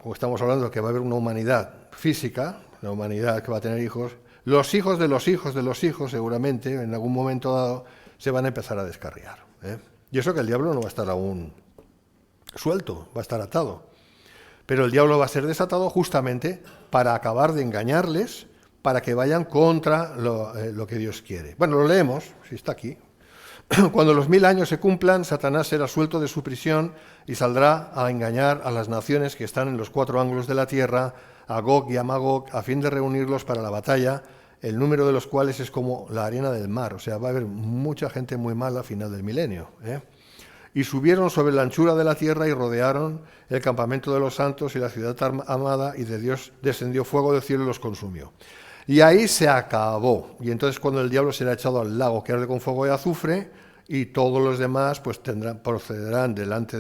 como estamos hablando de que va a haber una humanidad física, una humanidad que va a tener hijos, los hijos de los hijos de los hijos, seguramente, en algún momento dado, se van a empezar a descarriar, ¿eh? Y eso que el diablo no va a estar aún suelto, va a estar atado. Pero el diablo va a ser desatado justamente para acabar de engañarles, para que vayan contra lo que Dios quiere. Bueno, lo leemos, si está aquí. Cuando los 1000 años se cumplan, Satanás será suelto de su prisión y saldrá a engañar a las naciones que están en los 4 ángulos de la tierra, a Gog y a Magog, a fin de reunirlos para la batalla, el número de los cuales es como la arena del mar. O sea, va a haber mucha gente muy mala a final del milenio, ¿eh? Y subieron sobre la anchura de la tierra y rodearon el campamento de los santos y la ciudad amada, y de Dios descendió fuego del cielo y los consumió. Y ahí se acabó. Y entonces cuando el diablo será echado al lago que arde con fuego y azufre, y todos los demás pues procederán delante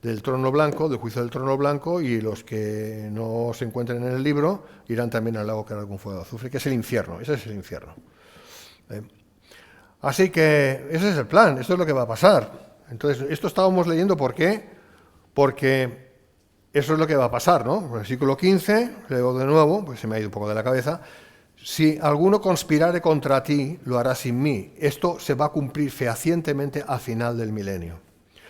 del trono blanco, del juicio del trono blanco, y los que no se encuentren en el libro irán también al lago que arde con fuego y azufre, que es el infierno. Ese es el infierno. Así que ese es el plan, esto es lo que va a pasar. Entonces, esto estábamos leyendo, ¿por qué? Porque eso es lo que va a pasar, ¿no? Versículo 15, leo de nuevo, pues se me ha ido un poco de la cabeza. Si alguno conspirare contra ti, lo hará sin mí. Esto se va a cumplir fehacientemente al final del milenio.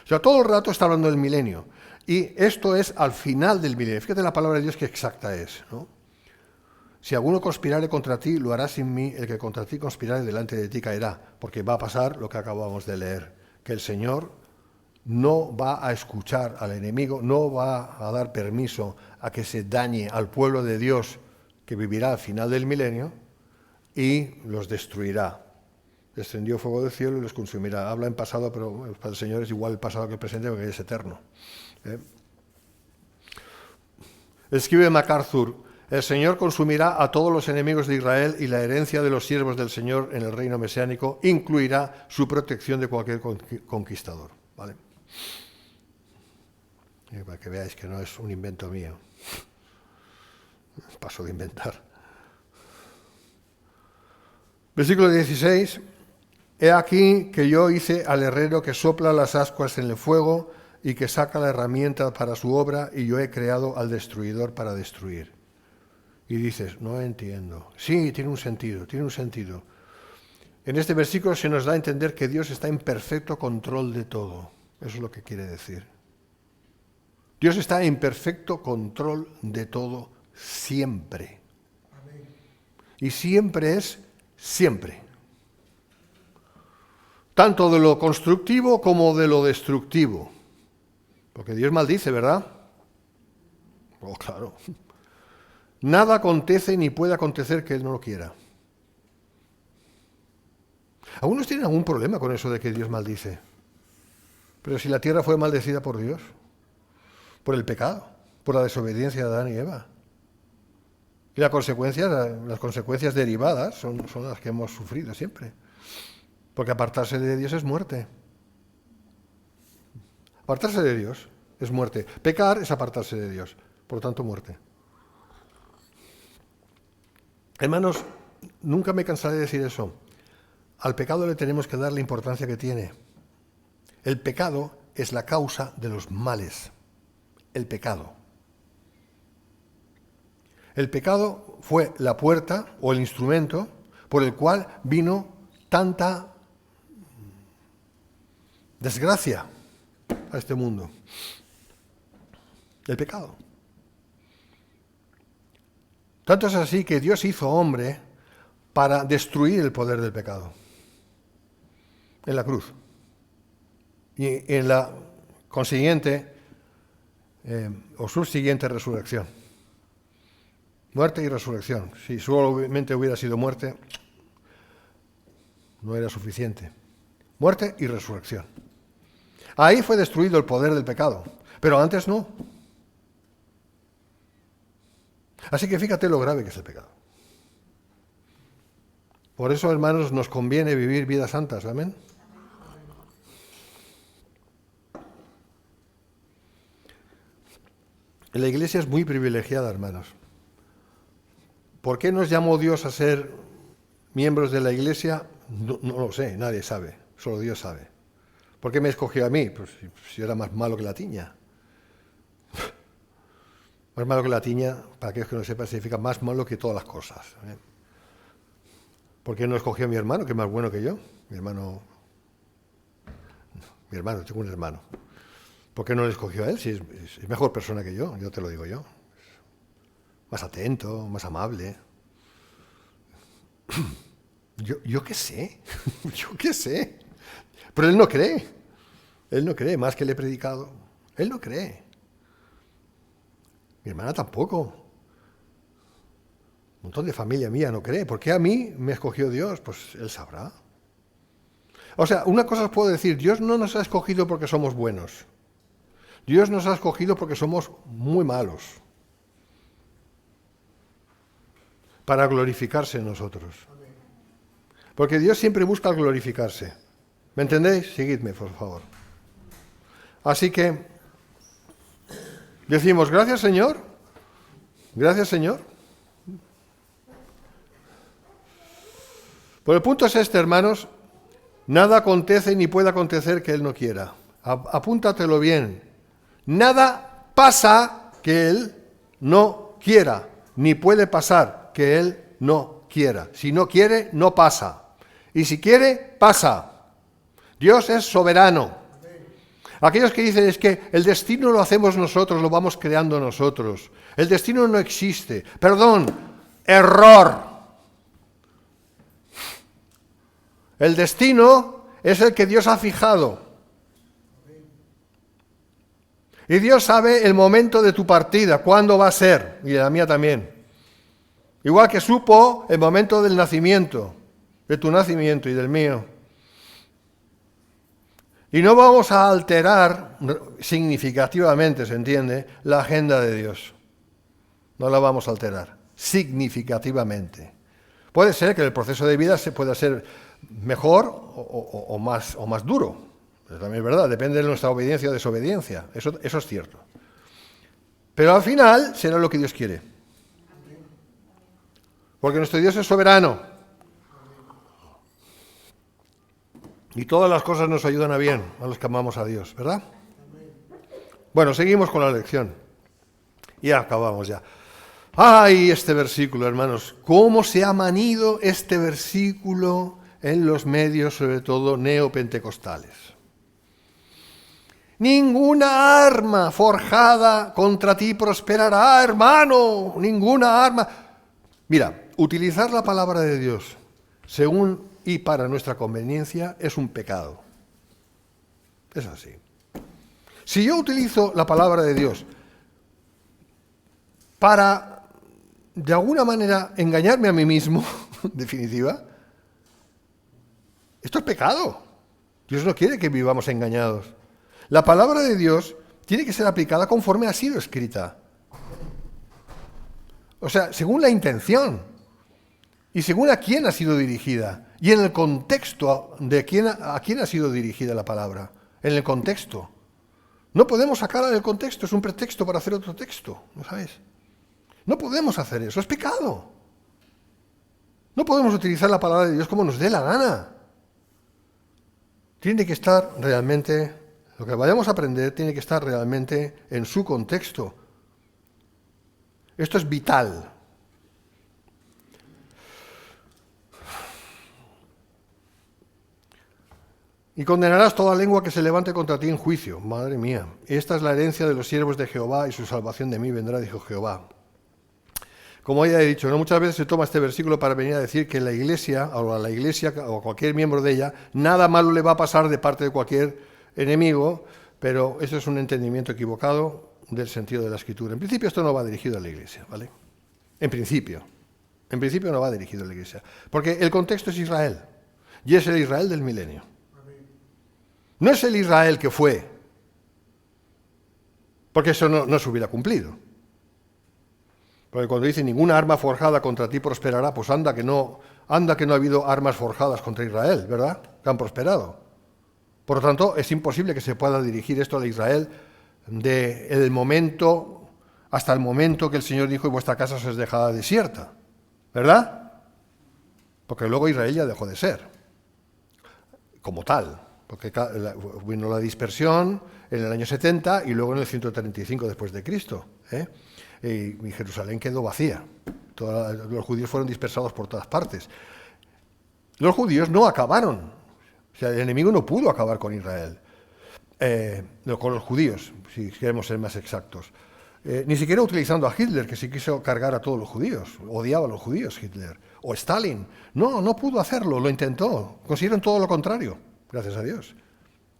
O sea, todo el rato está hablando del milenio. Y esto es al final del milenio. Fíjate la palabra de Dios que exacta es, ¿no? Si alguno conspirare contra ti, lo hará sin mí. El que contra ti conspirare delante de ti caerá. Porque va a pasar lo que acabamos de leer. Que el Señor no va a escuchar al enemigo, no va a dar permiso a que se dañe al pueblo de Dios que vivirá al final del milenio, y los destruirá. Descendió fuego del cielo y los consumirá. Habla en pasado, pero para el Señor es igual el pasado que el presente, porque es eterno. Escribe MacArthur: el Señor consumirá a todos los enemigos de Israel, y la herencia de los siervos del Señor en el reino mesiánico incluirá su protección de cualquier conquistador. ¿Vale? Y para que veáis que no es un invento mío. Paso de inventar. Versículo 16. He aquí que yo hice al herrero que sopla las ascuas en el fuego y que saca la herramienta para su obra, y yo he creado al destruidor para destruir. Y dices, no entiendo. Sí, tiene un sentido, tiene un sentido. En este versículo se nos da a entender que Dios está en perfecto control de todo. Eso es lo que quiere decir. Dios está en perfecto control de todo siempre. Y siempre es siempre. Tanto de lo constructivo como de lo destructivo. Porque Dios maldice, ¿verdad? Oh, claro. Nada acontece ni puede acontecer que Él no lo quiera. Algunos tienen algún problema con eso de que Dios maldice. Pero si la tierra fue maldecida por Dios, por el pecado, por la desobediencia de Adán y Eva. Y las consecuencias derivadas son las que hemos sufrido siempre. Porque apartarse de Dios es muerte. Apartarse de Dios es muerte. Pecar es apartarse de Dios. Por lo tanto, muerte. Hermanos, nunca me cansaré de decir eso. Al pecado le tenemos que dar la importancia que tiene. El pecado es la causa de los males. El pecado. El pecado fue la puerta o el instrumento por el cual vino tanta desgracia a este mundo. El pecado. Tanto es así que Dios hizo hombre para destruir el poder del pecado. En la cruz. Y en la consiguiente o subsiguiente resurrección. Muerte y resurrección. Si solamente hubiera sido muerte, no era suficiente. Muerte y resurrección. Ahí fue destruido el poder del pecado, pero antes no. Así que fíjate lo grave que es el pecado. Por eso, hermanos, nos conviene vivir vidas santas. Amén. La Iglesia es muy privilegiada, hermanos. ¿Por qué nos llamó Dios a ser miembros de la Iglesia? No lo sé, nadie sabe, solo Dios sabe. ¿Por qué me escogió a mí? Pues si era más malo que la tiña. Más malo que la tiña, para aquellos que no sepan, significa más malo que todas las cosas. ¿Por qué no escogió a mi hermano, que es más bueno que yo? Mi hermano, tengo un hermano. ¿Por qué no le escogió a él? Si es mejor persona que yo te lo digo yo. Más atento, más amable. Yo qué sé, yo qué sé. Pero él no cree, más que le he predicado. Él no cree. Mi hermana tampoco. Un montón de familia mía no cree. ¿Por qué a mí me escogió Dios? Pues él sabrá. O sea, una cosa os puedo decir, Dios no nos ha escogido porque somos buenos. Dios nos ha escogido porque somos muy malos. Para glorificarse en nosotros. Porque Dios siempre busca glorificarse. ¿Me entendéis? Seguidme, por favor. Así que decimos, gracias Señor. Gracias Señor. Pues el punto es este, hermanos. Nada acontece ni puede acontecer que Él no quiera. Apúntatelo bien. Nada pasa que Él no quiera. Ni puede pasar que Él no quiera. Si no quiere, no pasa. Y si quiere, pasa. Dios es soberano. Aquellos que dicen es que el destino lo hacemos nosotros, lo vamos creando nosotros. El destino no existe. Perdón, error. El destino es el que Dios ha fijado. Y Dios sabe el momento de tu partida, cuándo va a ser, y de la mía también. Igual que supo el momento del nacimiento, de tu nacimiento y del mío. Y no vamos a alterar significativamente, ¿se entiende?, la agenda de Dios. No la vamos a alterar, significativamente. Puede ser que el proceso de vida se pueda ser mejor o más duro. Pero también es verdad, depende de nuestra obediencia o desobediencia. Eso es cierto. Pero al final será lo que Dios quiere. Porque nuestro Dios es soberano. Y todas las cosas nos ayudan a bien, a los que amamos a Dios, ¿verdad? Bueno, seguimos con la lección. Y acabamos ya. ¡Ay, este versículo, hermanos! ¿Cómo se ha manido este versículo en los medios, sobre todo neopentecostales? Ninguna arma forjada contra ti prosperará, hermano. Ninguna arma. Mira, utilizar la palabra de Dios según y para nuestra conveniencia es un pecado. Es así. Si yo utilizo la palabra de Dios para, de alguna manera, engañarme a mí mismo, en definitiva, esto es pecado. Dios no quiere que vivamos engañados. La palabra de Dios tiene que ser aplicada conforme ha sido escrita. O sea, según la intención y según a quién ha sido dirigida. Y en el contexto de a quién ha sido dirigida la palabra. En el contexto. No podemos sacarla del contexto, es un pretexto para hacer otro texto, ¿no sabes? No podemos hacer eso, es pecado. No podemos utilizar la palabra de Dios como nos dé la gana. Tiene que estar realmente, lo que vayamos a aprender tiene que estar realmente en su contexto. Esto es vital. Y condenarás toda lengua que se levante contra ti en juicio. Madre mía, esta es la herencia de los siervos de Jehová y su salvación de mí vendrá, dijo Jehová. Como ya he dicho, ¿no? Muchas veces se toma este versículo para venir a decir que la Iglesia, o a la Iglesia, o a cualquier miembro de ella, nada malo le va a pasar de parte de cualquier enemigo, pero eso es un entendimiento equivocado del sentido de la Escritura. En principio esto no va dirigido a la Iglesia, ¿vale? En principio no va dirigido a la Iglesia, porque el contexto es Israel, y es el Israel del milenio. No es el Israel que fue, porque eso no se hubiera cumplido. Porque cuando dice ninguna arma forjada contra ti prosperará, pues anda que no ha habido armas forjadas contra Israel, ¿verdad? Que han prosperado. Por lo tanto, es imposible que se pueda dirigir esto a Israel del momento hasta el momento que el Señor dijo: y vuestra casa se os dejará desierta, ¿verdad? Porque luego Israel ya dejó de ser como tal, porque vino la dispersión en el año 70 y luego en el 135 después de Cristo, y Jerusalén quedó vacía. Los judíos fueron dispersados por todas partes. Los judíos no acabaron, o sea, el enemigo no pudo acabar con Israel, con los judíos, si queremos ser más exactos. Ni siquiera utilizando a Hitler, que sí quiso cargar a todos los judíos, odiaba a los judíos Hitler, o Stalin. No pudo hacerlo, lo intentó, consiguieron todo lo contrario, gracias a Dios.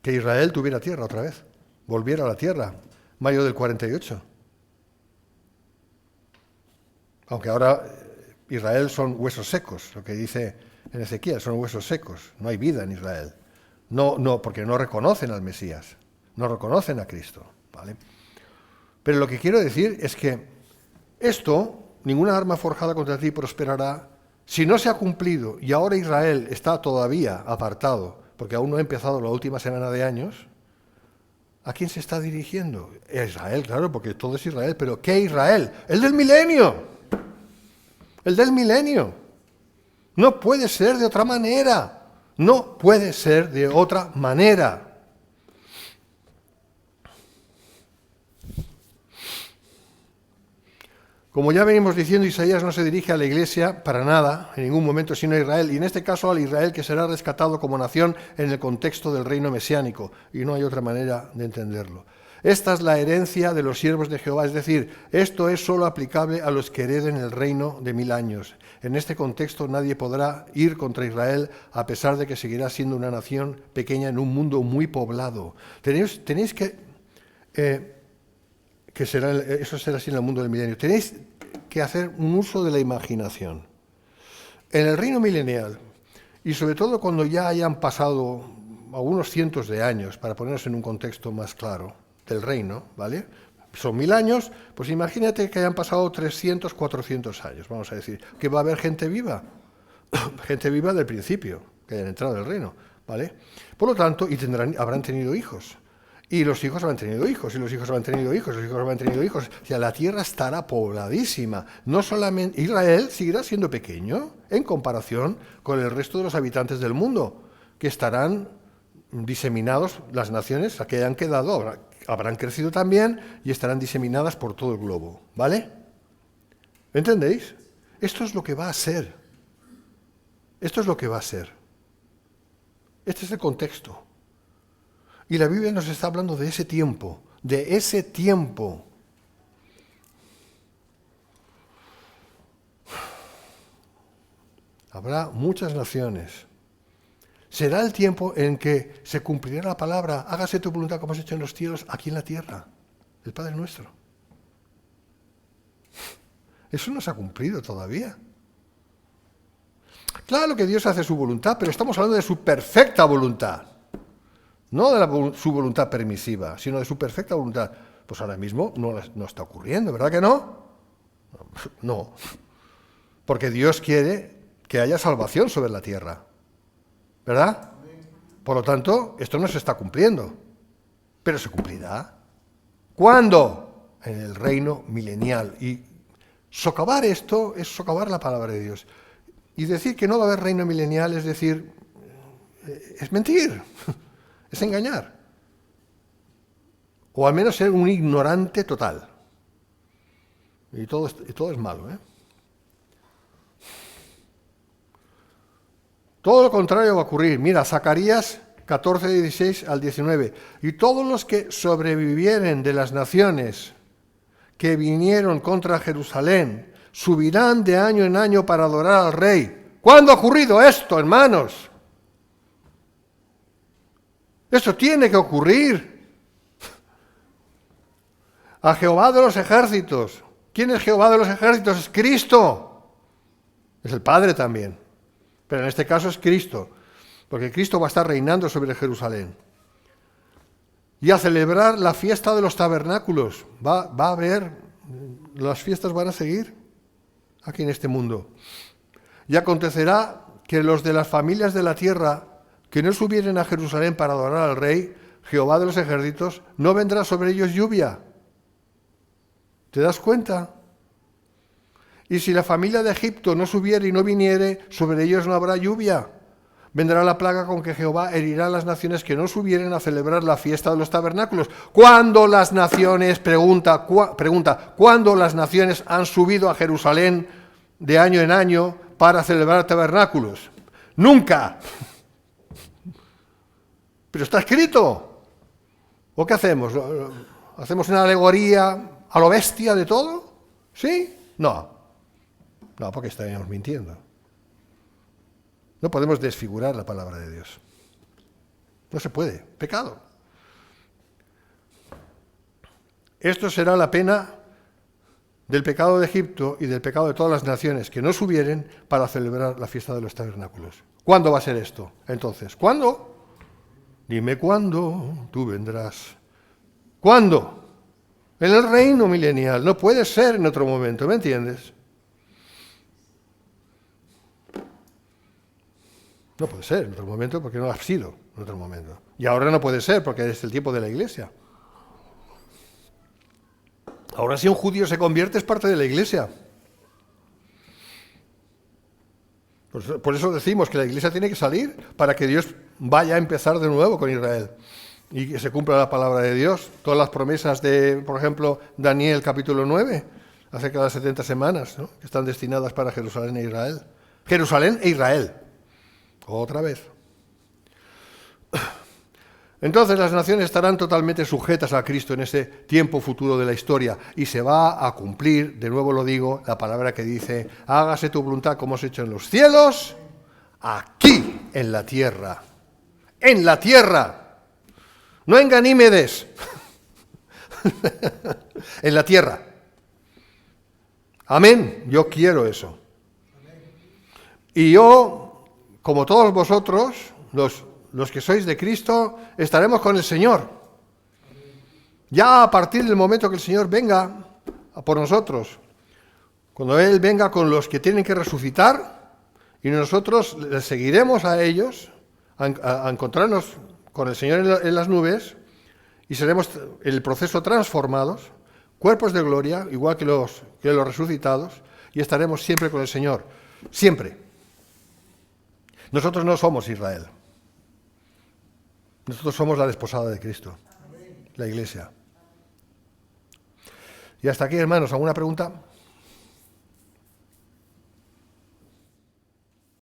Que Israel tuviera tierra otra vez, volviera a la tierra, mayo del 48. Aunque ahora Israel son huesos secos, lo que dice en Ezequiel, son huesos secos, no hay vida en Israel. No, porque no reconocen al Mesías, no reconocen a Cristo, ¿vale? Pero lo que quiero decir es que ninguna arma forjada contra ti prosperará, si no se ha cumplido y ahora Israel está todavía apartado, porque aún no ha empezado la última semana de años. ¿A quién se está dirigiendo? A Israel, claro, porque todo es Israel, pero ¿qué Israel? ¡El del milenio! El del milenio. No puede ser de otra manera. No puede ser de otra manera. Como ya venimos diciendo, Isaías no se dirige a la Iglesia para nada, en ningún momento, sino a Israel, y en este caso al Israel que será rescatado como nación en el contexto del reino mesiánico, y no hay otra manera de entenderlo. Esta es la herencia de los siervos de Jehová, es decir, esto es solo aplicable a los que hereden el reino de 1000 años. En este contexto nadie podrá ir contra Israel, a pesar de que seguirá siendo una nación pequeña en un mundo muy poblado. Tenéis que eso será así en el mundo del milenio. Tenéis que hacer un uso de la imaginación. En el reino milenial, y sobre todo cuando ya hayan pasado algunos cientos de años, para ponernos en un contexto más claro del reino, ¿vale? Son 1000 años, pues imagínate que hayan pasado 300, 400 años, vamos a decir, que va a haber gente viva, gente viva del principio, que hayan entrado en el reino, ¿vale? Por lo tanto, habrán tenido hijos. Y los hijos habrán tenido hijos, y los hijos habrán tenido hijos, los hijos habrán tenido hijos. O sea, la tierra estará pobladísima. No solamente Israel seguirá siendo pequeño en comparación con el resto de los habitantes del mundo, que estarán diseminados, las naciones a que hayan quedado, habrán crecido también y estarán diseminadas por todo el globo. ¿Vale? ¿Entendéis? Esto es lo que va a ser. Esto es lo que va a ser. Este es el contexto. Y la Biblia nos está hablando de ese tiempo, de ese tiempo. Habrá muchas naciones. Será el tiempo en que se cumplirá la palabra: hágase tu voluntad como has hecho en los cielos, aquí en la tierra, el Padre nuestro. Eso no se ha cumplido todavía. Claro que Dios hace su voluntad, pero estamos hablando de su perfecta voluntad. No de su voluntad permisiva, sino de su perfecta voluntad. Pues ahora mismo no está ocurriendo, ¿verdad que no? No. Porque Dios quiere que haya salvación sobre la tierra. ¿Verdad? Por lo tanto, esto no se está cumpliendo. Pero se cumplirá. ¿Cuándo? En el reino milenial. Y socavar esto es socavar la palabra de Dios. Y decir que no va a haber reino milenial es decir, es mentir. Es engañar. O al menos ser un ignorante total. Y todo es malo, ¿eh? Todo lo contrario va a ocurrir. Mira, Zacarías 14, 16 al 19. Y todos los que sobrevivieren de las naciones que vinieron contra Jerusalén subirán de año en año para adorar al Rey. ¿Cuándo ha ocurrido esto, hermanos? Esto tiene que ocurrir. A Jehová de los ejércitos. ¿Quién es Jehová de los ejércitos? Es Cristo. Es el Padre también. Pero en este caso es Cristo. Porque Cristo va a estar reinando sobre Jerusalén. Y a celebrar la fiesta de los tabernáculos. Va a haber, las fiestas van a seguir. aquí en este mundo. Y acontecerá que los de las familias de la tierra que no subieren a Jerusalén para adorar al Rey, Jehová de los ejércitos, no vendrá sobre ellos lluvia. ¿Te das cuenta? Y si la familia de Egipto no subiere y no viniere, sobre ellos no habrá lluvia. Vendrá la plaga con que Jehová herirá a las naciones que no subieren a celebrar la fiesta de los tabernáculos. ¿Cuándo las naciones, pregunta, cuándo las naciones han subido a Jerusalén de año en año para celebrar tabernáculos? ¡Nunca! Pero está escrito. ¿O qué hacemos? ¿Hacemos una alegoría a lo bestia de todo? ¿Sí? No, porque estaríamos mintiendo. No podemos desfigurar la palabra de Dios. No se puede. Pecado. Esto será la pena del pecado de Egipto y del pecado de todas las naciones que no subieren para celebrar la fiesta de los tabernáculos. ¿Cuándo va a ser esto? Entonces, ¿cuándo? Dime cuándo tú vendrás. ¿Cuándo? En el reino milenial. No puede ser en otro momento, ¿me entiendes? No puede ser en otro momento porque no ha sido en otro momento. Y ahora no puede ser porque es el tiempo de la Iglesia. Ahora si un judío se convierte es parte de la Iglesia. Por eso decimos que la Iglesia tiene que salir para que Dios vaya a empezar de nuevo con Israel y que se cumpla la palabra de Dios. Todas las promesas de, por ejemplo, Daniel capítulo 9, acerca de las 70 semanas, ¿no?, que están destinadas para Jerusalén e Israel. Jerusalén e Israel. Otra vez. Entonces las naciones estarán totalmente sujetas a Cristo en ese tiempo futuro de la historia y se va a cumplir, de nuevo lo digo, la palabra que dice: hágase tu voluntad como has hecho en los cielos, aquí en la tierra. En la tierra. No en Ganímedes. En la tierra. Amén. Yo quiero eso. Y yo, como todos vosotros, los que sois de Cristo, estaremos con el Señor. Ya a partir del momento que el Señor venga a por nosotros, cuando Él venga con los que tienen que resucitar, y nosotros les seguiremos a ellos, a encontrarnos con el Señor en las nubes, y seremos en el proceso transformados, cuerpos de gloria, igual que los resucitados, y estaremos siempre con el Señor. Siempre. Nosotros no somos Israel. Nosotros somos la desposada de Cristo, la Iglesia. Y hasta aquí, hermanos, ¿alguna pregunta?